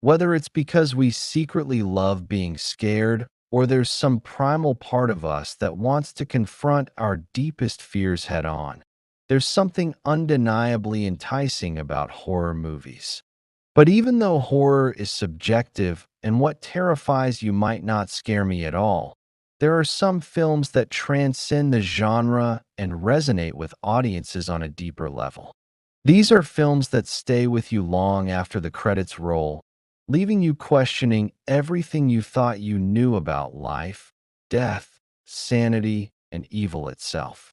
Whether it's because we secretly love being scared or there's some primal part of us that wants to confront our deepest fears head on, there's something undeniably enticing about horror movies. But even though horror is subjective and what terrifies you might not scare me at all, there are some films that transcend the genre and resonate with audiences on a deeper level. These are films that stay with you long after the credits roll, leaving you questioning everything you thought you knew about life, death, sanity, and evil itself.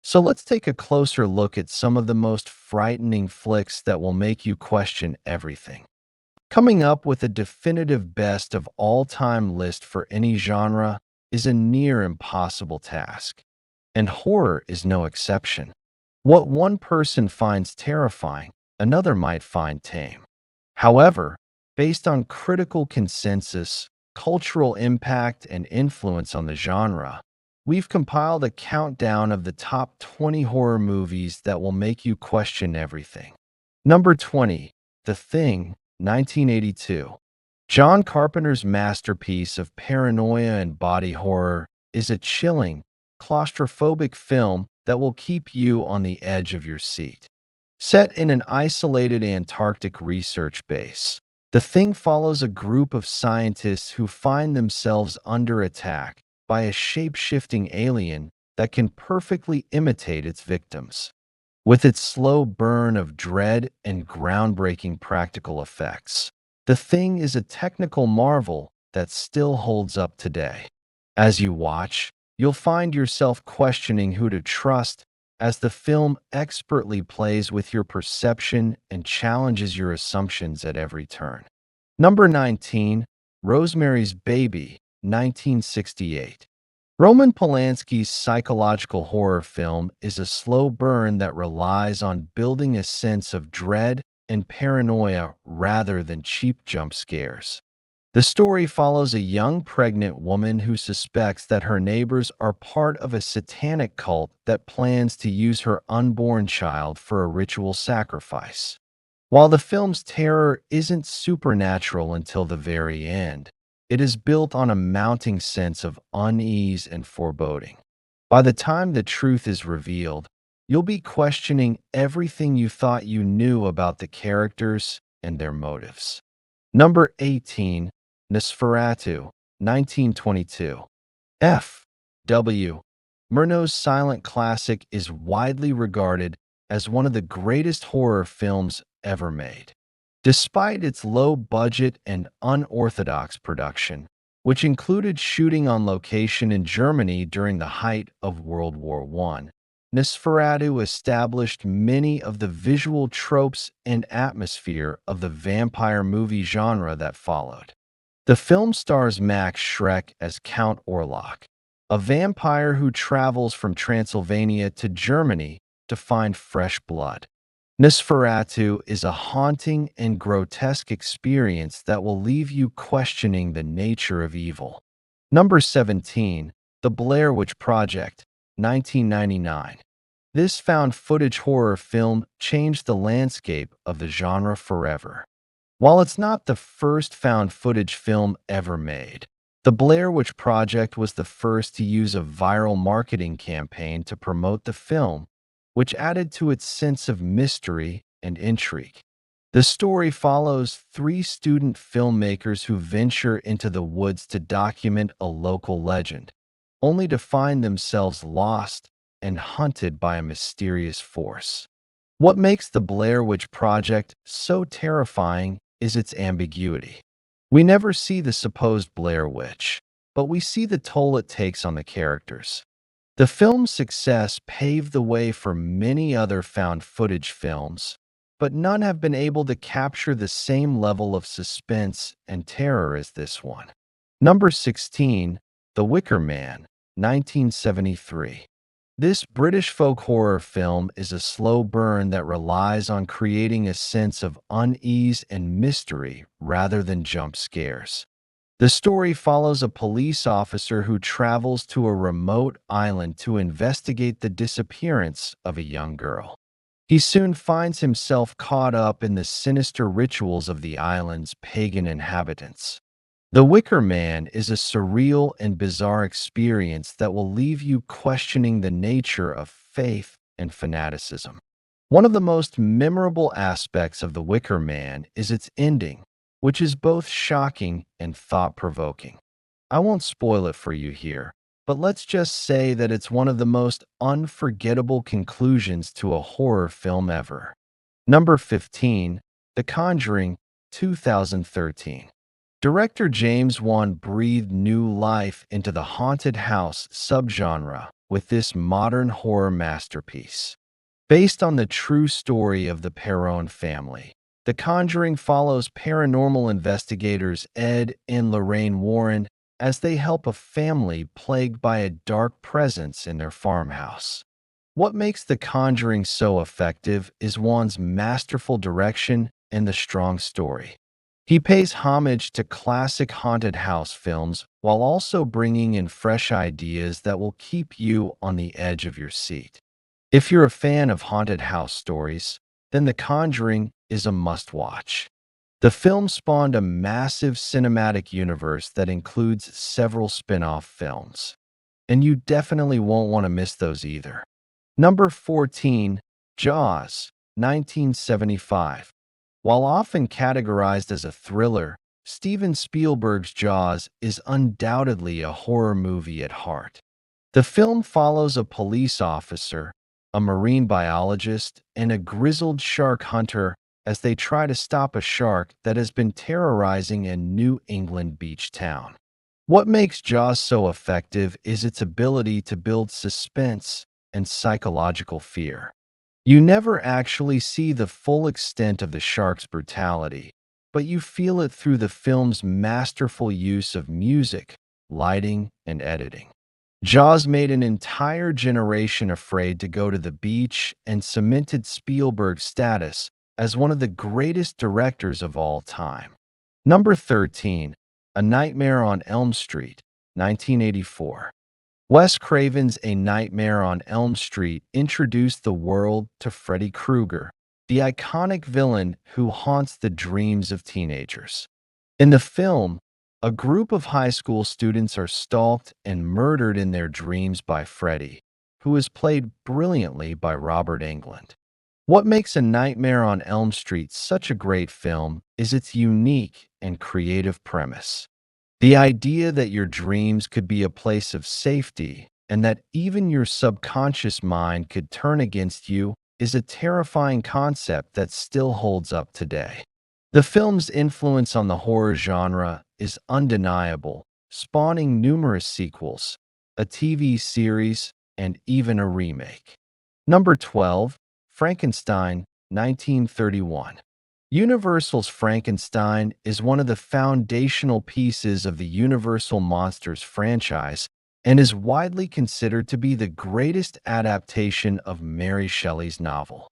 So let's take a closer look at some of the most frightening flicks that will make you question everything. Coming up with a definitive best of all time list for any genre is a near impossible task, and horror is no exception. What one person finds terrifying, another might find tame. However, based on critical consensus, cultural impact, and influence on the genre, we've compiled a countdown of the top 20 horror movies that will make you question everything. Number 20, The Thing, 1982. John Carpenter's masterpiece of paranoia and body horror is a chilling, claustrophobic film that will keep you on the edge of your seat. Set in an isolated Antarctic research base, The Thing follows a group of scientists who find themselves under attack by a shape-shifting alien that can perfectly imitate its victims. With its slow burn of dread and groundbreaking practical effects, The Thing is a technical marvel that still holds up today. As you watch, you'll find yourself questioning who to trust as the film expertly plays with your perception and challenges your assumptions at every turn. Number 19, Rosemary's Baby, 1968. Roman Polanski's psychological horror film is a slow burn that relies on building a sense of dread and paranoia rather than cheap jump scares. The story follows a young pregnant woman who suspects that her neighbors are part of a satanic cult that plans to use her unborn child for a ritual sacrifice. While the film's terror isn't supernatural until the very end, it is built on a mounting sense of unease and foreboding. By the time the truth is revealed, you'll be questioning everything you thought you knew about the characters and their motives. Number 18, Nosferatu, 1922. F. W. Murnau's silent classic is widely regarded as one of the greatest horror films ever made. Despite its low budget and unorthodox production, which included shooting on location in Germany during the height of World War I, Nosferatu established many of the visual tropes and atmosphere of the vampire movie genre that followed. The film stars Max Schreck as Count Orlok, a vampire who travels from Transylvania to Germany to find fresh blood. Nosferatu is a haunting and grotesque experience that will leave you questioning the nature of evil. Number 17, The Blair Witch Project, 1999. This found footage horror film changed the landscape of the genre forever. While it's not the first found footage film ever made, The Blair Witch Project was the first to use a viral marketing campaign to promote the film, which added to its sense of mystery and intrigue. The story follows three student filmmakers who venture into the woods to document a local legend, only to find themselves lost and hunted by a mysterious force. What makes the Blair Witch Project so terrifying is its ambiguity. We never see the supposed Blair Witch, but we see the toll it takes on the characters. The film's success paved the way for many other found footage films, but none have been able to capture the same level of suspense and terror as this one. Number 16, The Wicker Man, 1973. This British folk horror film is a slow burn that relies on creating a sense of unease and mystery rather than jump scares. The story follows a police officer who travels to a remote island to investigate the disappearance of a young girl. He soon finds himself caught up in the sinister rituals of the island's pagan inhabitants. The Wicker Man is a surreal and bizarre experience that will leave you questioning the nature of faith and fanaticism. One of the most memorable aspects of The Wicker Man is its ending, which is both shocking and thought provoking. I won't spoil it for you here, but let's just say that it's one of the most unforgettable conclusions to a horror film ever. Number 15, The Conjuring, 2013. Director James Wan breathed new life into the haunted house subgenre with this modern horror masterpiece. Based on the true story of the Perron family, The Conjuring follows paranormal investigators Ed and Lorraine Warren as they help a family plagued by a dark presence in their farmhouse. What makes The Conjuring so effective is Wan's masterful direction and the strong story. He pays homage to classic haunted house films while also bringing in fresh ideas that will keep you on the edge of your seat. If you're a fan of haunted house stories, then The Conjuring is a must watch. The film spawned a massive cinematic universe that includes several spin off films, and you definitely won't want to miss those either. Number 14, Jaws, 1975. While often categorized as a thriller, Steven Spielberg's Jaws is undoubtedly a horror movie at heart. The film follows a police officer, a marine biologist, and a grizzled shark hunter as they try to stop a shark that has been terrorizing a New England beach town. What makes Jaws so effective is its ability to build suspense and psychological fear. You never actually see the full extent of the shark's brutality, but you feel it through the film's masterful use of music, lighting, and editing. Jaws made an entire generation afraid to go to the beach and cemented Spielberg's status as one of the greatest directors of all time. Number 13, A Nightmare on Elm Street, 1984. Wes Craven's A Nightmare on Elm Street introduced the world to Freddy Krueger, the iconic villain who haunts the dreams of teenagers. In the film, a group of high school students are stalked and murdered in their dreams by Freddy, who is played brilliantly by Robert Englund. What makes A Nightmare on Elm Street such a great film is its unique and creative premise. The idea that your dreams could be a place of safety and that even your subconscious mind could turn against you is a terrifying concept that still holds up today. The film's influence on the horror genre is undeniable, spawning numerous sequels, a TV series, and even a remake. Number 12, Frankenstein, 1931. Universal's Frankenstein is one of the foundational pieces of the Universal Monsters franchise and is widely considered to be the greatest adaptation of Mary Shelley's novel.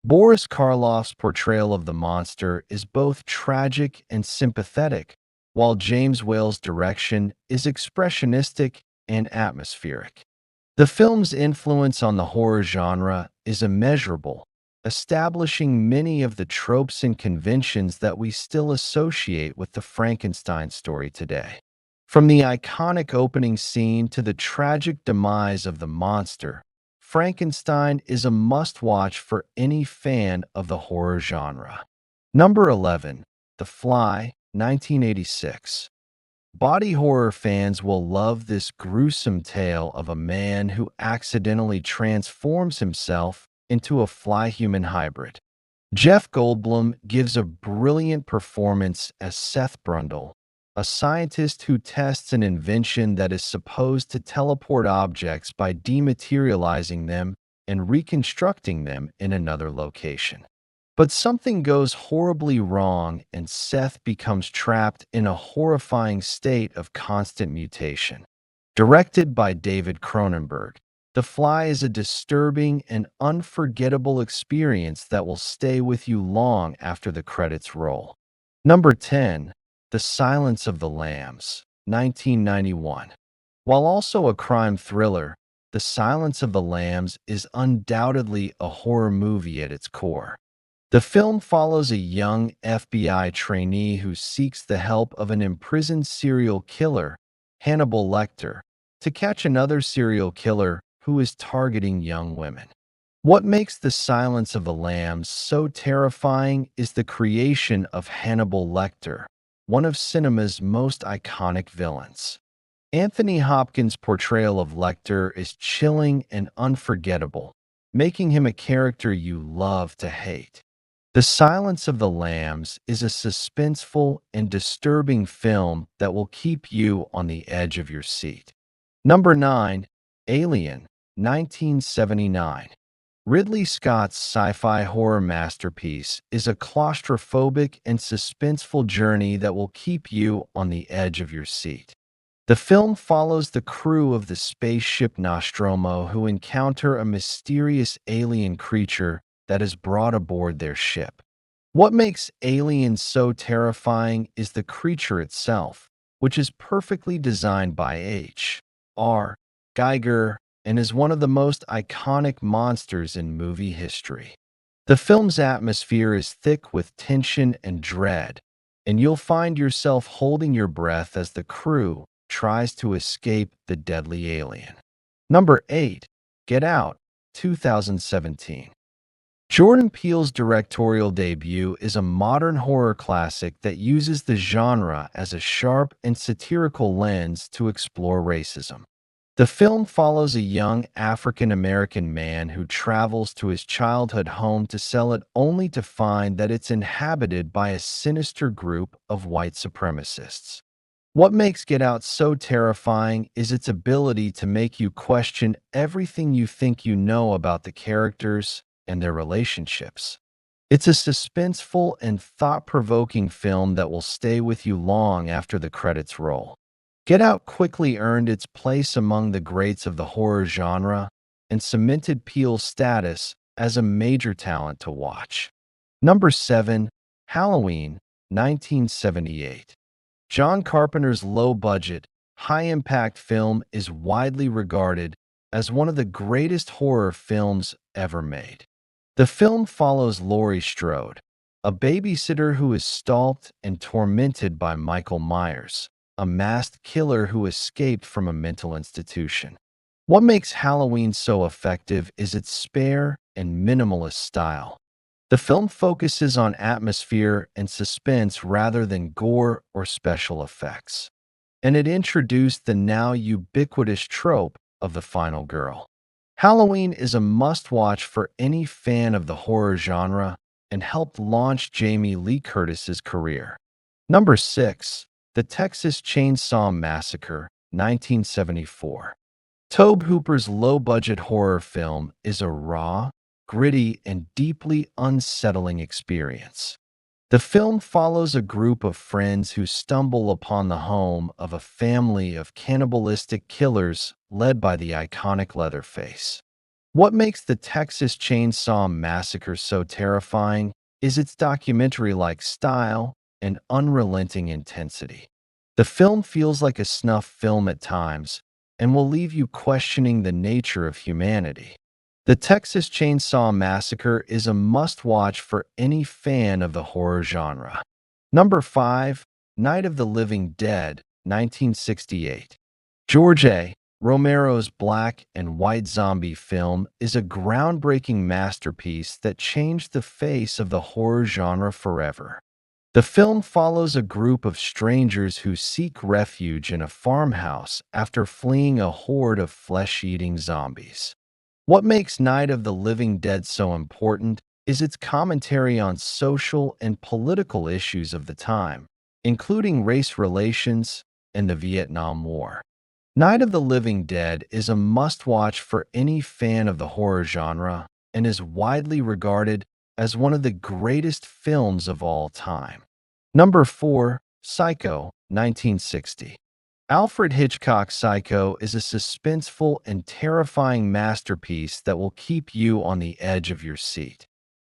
Boris Karloff's portrayal of the monster is both tragic and sympathetic, while James Whale's direction is expressionistic and atmospheric. The film's influence on the horror genre is immeasurable, establishing many of the tropes and conventions that we still associate with the Frankenstein story today. From the iconic opening scene to the tragic demise of the monster, Frankenstein is a must watch for any fan of the horror genre. Number 11, The Fly, 1986. Body horror fans will love this gruesome tale of a man who accidentally transforms himself into a fly-human hybrid. Jeff Goldblum gives a brilliant performance as Seth Brundle, a scientist who tests an invention that is supposed to teleport objects by dematerializing them and reconstructing them in another location. But something goes horribly wrong, and Seth becomes trapped in a horrifying state of constant mutation. Directed by David Cronenberg, The Fly is a disturbing and unforgettable experience that will stay with you long after the credits roll. Number 10, The Silence of the Lambs, 1991. While also a crime thriller, The Silence of the Lambs is undoubtedly a horror movie at its core. The film follows a young FBI trainee who seeks the help of an imprisoned serial killer, Hannibal Lecter, to catch another serial killer who is targeting young women. What makes The Silence of the Lambs so terrifying is the creation of Hannibal Lecter, one of cinema's most iconic villains. Anthony Hopkins' portrayal of Lecter is chilling and unforgettable, making him a character you love to hate. The Silence of the Lambs is a suspenseful and disturbing film that will keep you on the edge of your seat. Number 9, Alien, 1979. Ridley Scott's sci-fi horror masterpiece is a claustrophobic and suspenseful journey that will keep you on the edge of your seat. The film follows the crew of the spaceship Nostromo who encounter a mysterious alien creature that is brought aboard their ship. What makes Alien so terrifying is the creature itself, which is perfectly designed by H.R. Geiger and is one of the most iconic monsters in movie history. The film's atmosphere is thick with tension and dread, and you'll find yourself holding your breath as the crew tries to escape the deadly alien. Number 8, Get Out, 2017. Jordan Peele's directorial debut is a modern horror classic that uses the genre as a sharp and satirical lens to explore racism. The film follows a young African American man who travels to his childhood home to sell it only to find that it's inhabited by a sinister group of white supremacists. What makes Get Out so terrifying is its ability to make you question everything you think you know about the characters and their relationships. It's a suspenseful and thought-provoking film that will stay with you long after the credits roll. Get Out quickly earned its place among the greats of the horror genre and cemented Peele's status as a major talent to watch. Number 7, Halloween, 1978. John Carpenter's low-budget, high-impact film is widely regarded as one of the greatest horror films ever made. The film follows Laurie Strode, a babysitter who is stalked and tormented by Michael Myers, a masked killer who escaped from a mental institution. What makes Halloween so effective is its spare and minimalist style. The film focuses on atmosphere and suspense rather than gore or special effects. And it introduced the now ubiquitous trope of the final girl. Halloween is a must-watch for any fan of the horror genre and helped launch Jamie Lee Curtis's career. Number 6, The Texas Chainsaw Massacre, 1974. Tobe Hooper's low-budget horror film is a raw, gritty, and deeply unsettling experience. The film follows a group of friends who stumble upon the home of a family of cannibalistic killers led by the iconic Leatherface. What makes the Texas Chainsaw Massacre so terrifying is its documentary-like style and unrelenting intensity. The film feels like a snuff film at times and will leave you questioning the nature of humanity. The Texas Chainsaw Massacre is a must-watch for any fan of the horror genre. Number 5, Night of the Living Dead, 1968. George A. Romero's black and white zombie film is a groundbreaking masterpiece that changed the face of the horror genre forever. The film follows a group of strangers who seek refuge in a farmhouse after fleeing a horde of flesh-eating zombies. What makes Night of the Living Dead so important is its commentary on social and political issues of the time, including race relations and the Vietnam War. Night of the Living Dead is a must-watch for any fan of the horror genre and is widely regarded as one of the greatest films of all time. Number 4, Psycho, 1960. Alfred Hitchcock's Psycho is a suspenseful and terrifying masterpiece that will keep you on the edge of your seat.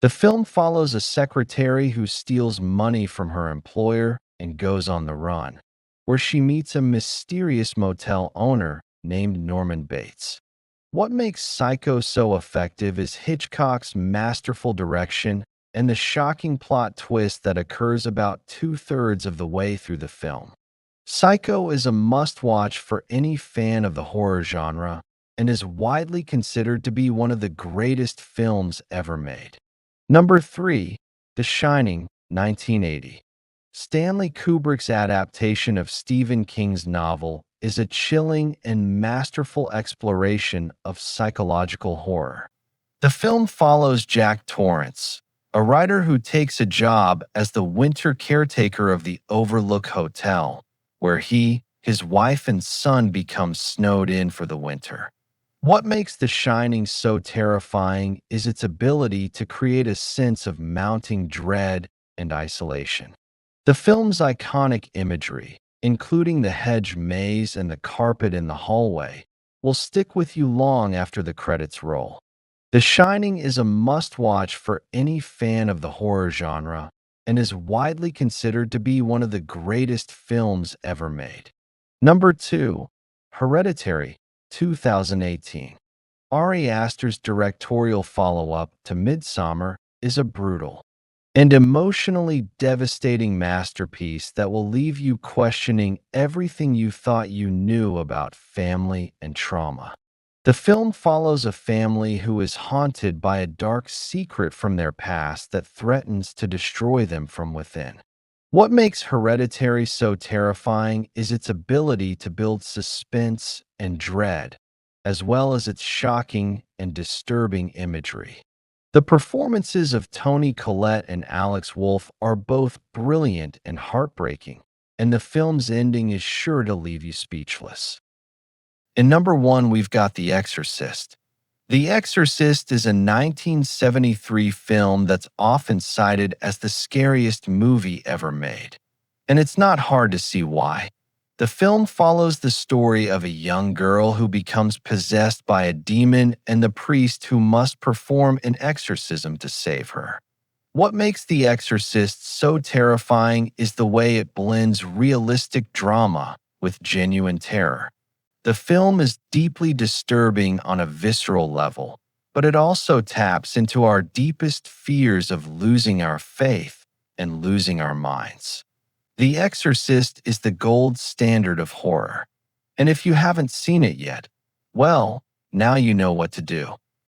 The film follows a secretary who steals money from her employer and goes on the run, where she meets a mysterious motel owner named Norman Bates. What makes Psycho so effective is Hitchcock's masterful direction and the shocking plot twist that occurs about two-thirds of the way through the film. Psycho is a must-watch for any fan of the horror genre and is widely considered to be one of the greatest films ever made. Number 3, The Shining, 1980. Stanley Kubrick's adaptation of Stephen King's novel is a chilling and masterful exploration of psychological horror. The film follows Jack Torrance, a writer who takes a job as the winter caretaker of the Overlook Hotel, where he, his wife, and son become snowed in for the winter. What makes The Shining so terrifying is its ability to create a sense of mounting dread and isolation. The film's iconic imagery, including the hedge maze and the carpet in the hallway, will stick with you long after the credits roll. The Shining is a must-watch for any fan of the horror genre and is widely considered to be one of the greatest films ever made. Number 2, Hereditary, 2018. Ari Aster's directorial follow-up to Midsommar is a brutal and emotionally devastating masterpiece that will leave you questioning everything you thought you knew about family and trauma. The film follows a family who is haunted by a dark secret from their past that threatens to destroy them from within. What makes Hereditary so terrifying is its ability to build suspense and dread, as well as its shocking and disturbing imagery. The performances of Toni Collette and Alex Wolff are both brilliant and heartbreaking, and the film's ending is sure to leave you speechless. In number 1, we've got The Exorcist. The Exorcist is a 1973 film that's often cited as the scariest movie ever made. And it's not hard to see why. The film follows the story of a young girl who becomes possessed by a demon and the priest who must perform an exorcism to save her. What makes The Exorcist so terrifying is the way it blends realistic drama with genuine terror. The film is deeply disturbing on a visceral level, but it also taps into our deepest fears of losing our faith and losing our minds. The Exorcist is the gold standard of horror, and if you haven't seen it yet, well, now you know what to do.